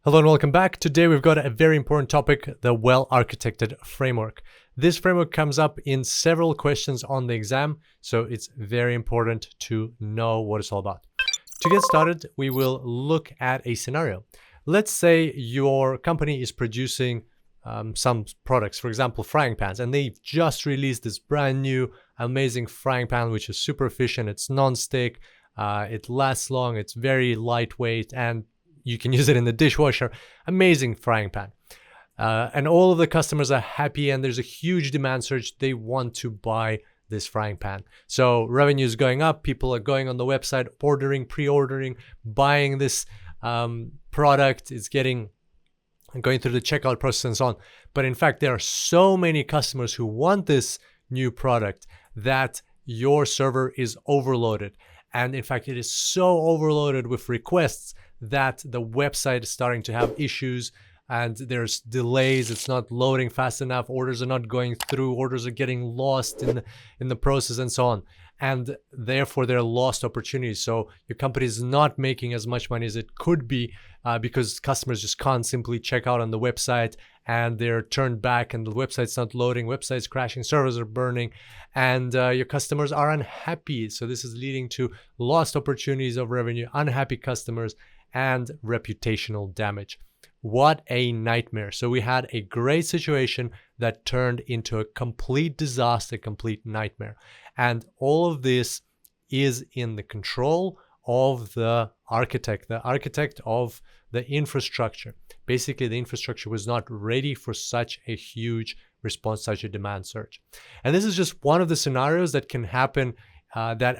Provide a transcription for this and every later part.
Hello and welcome back. Today we've got a very important topic, the well-architected framework. This framework comes up in several questions on the exam, so it's very important to know what it's all about. To get started, we will look at a scenario. Let's say your company is producing some products, for example, frying pans, and they've just released this brand new amazing frying pan, which is super efficient. It's non-stick, it lasts long, it's very lightweight, and you can use it in the dishwasher. Amazing frying pan. And all of the customers are happy and there's a huge demand surge. They want to buy this frying pan. So revenue is going up. People are going on the website, ordering, pre-ordering, buying this product. It's going through the checkout process and so on. But in fact, there are so many customers who want this new product that your server is overloaded. And in fact, it is so overloaded with requests that the website is starting to have issues and there's delays. It's not loading fast enough. Orders are not going through. Orders are getting lost in the process and so on. And therefore, there are lost opportunities. So your company is not making as much money as it could be because customers just can't simply check out on the website and they're turned back and the website's not loading, website's crashing, servers are burning, and your customers are unhappy. So this is leading to lost opportunities of revenue, unhappy customers, and reputational damage. What a nightmare. So we had a great situation that turned into a complete disaster, complete nightmare. And all of this is in the control of the architect of the infrastructure. Basically, the infrastructure was not ready for such a huge response, such a demand surge. And this is just one of the scenarios that can happen that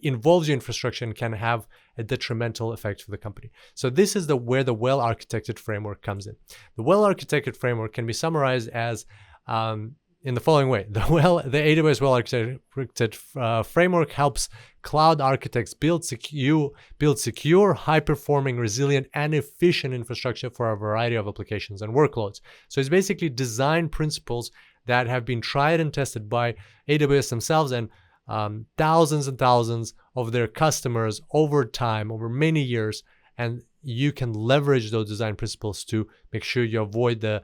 involves your infrastructure and can have a detrimental effect for the company. So this is where the well-architected framework comes in. The well-architected framework can be summarized as in the following way. The AWS Well-Architected Framework helps cloud architects build secure, high-performing, resilient, and efficient infrastructure for a variety of applications and workloads. So it's basically design principles that have been tried and tested by AWS themselves and thousands and thousands of their customers over time, over many years, and you can leverage those design principles to make sure you avoid the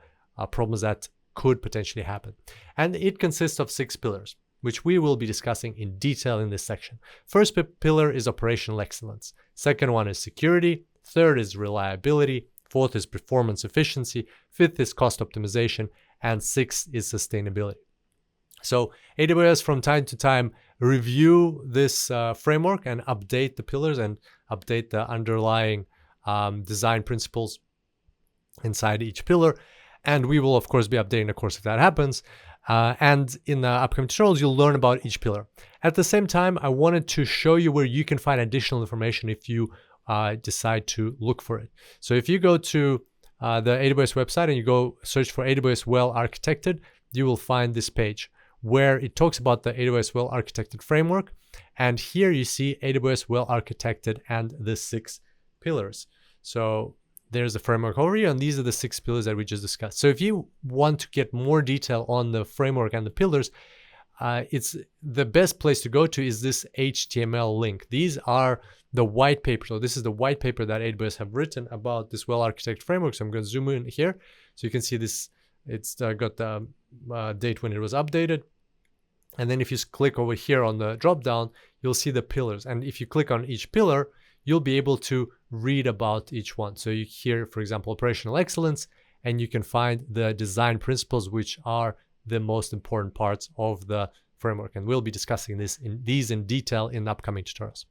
problems that could potentially happen. And it consists of 6 pillars, which we will be discussing in detail in this section. First pillar is operational excellence. Second one is security. Third is reliability. Fourth is performance efficiency. Fifth is cost optimization. And 6th is sustainability. So AWS from time to time review this framework and update the pillars and update the underlying design principles inside each pillar. And we will, of course, be updating the course if that happens. And in the upcoming tutorials, you'll learn about each pillar. At the same time, I wanted to show you where you can find additional information if you decide to look for it. So if you go to the AWS website and you go search for AWS Well-Architected, you will find this page where it talks about the AWS Well-Architected Framework. And here you see AWS Well-Architected and the 6 pillars. So there's the framework overview, and these are the 6 pillars that we just discussed. So if you want to get more detail on the framework and the pillars, it's the best place to go to is this HTML link. These are the white paper. So this is the white paper that AWS have written about this well-architected framework. So I'm going to zoom in here. So you can see this, it's got the date when it was updated. And then if you click over here on the drop down, you'll see the pillars. And if you click on each pillar, you'll be able to read about each one. So you hear, for example, operational excellence, and you can find the design principles, which are the most important parts of the framework. And we'll be discussing these in detail in upcoming tutorials.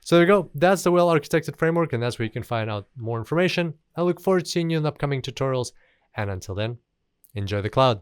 So there you go. That's the well-architected framework, and that's where you can find out more information. I look forward to seeing you in upcoming tutorials. And until then, enjoy the cloud.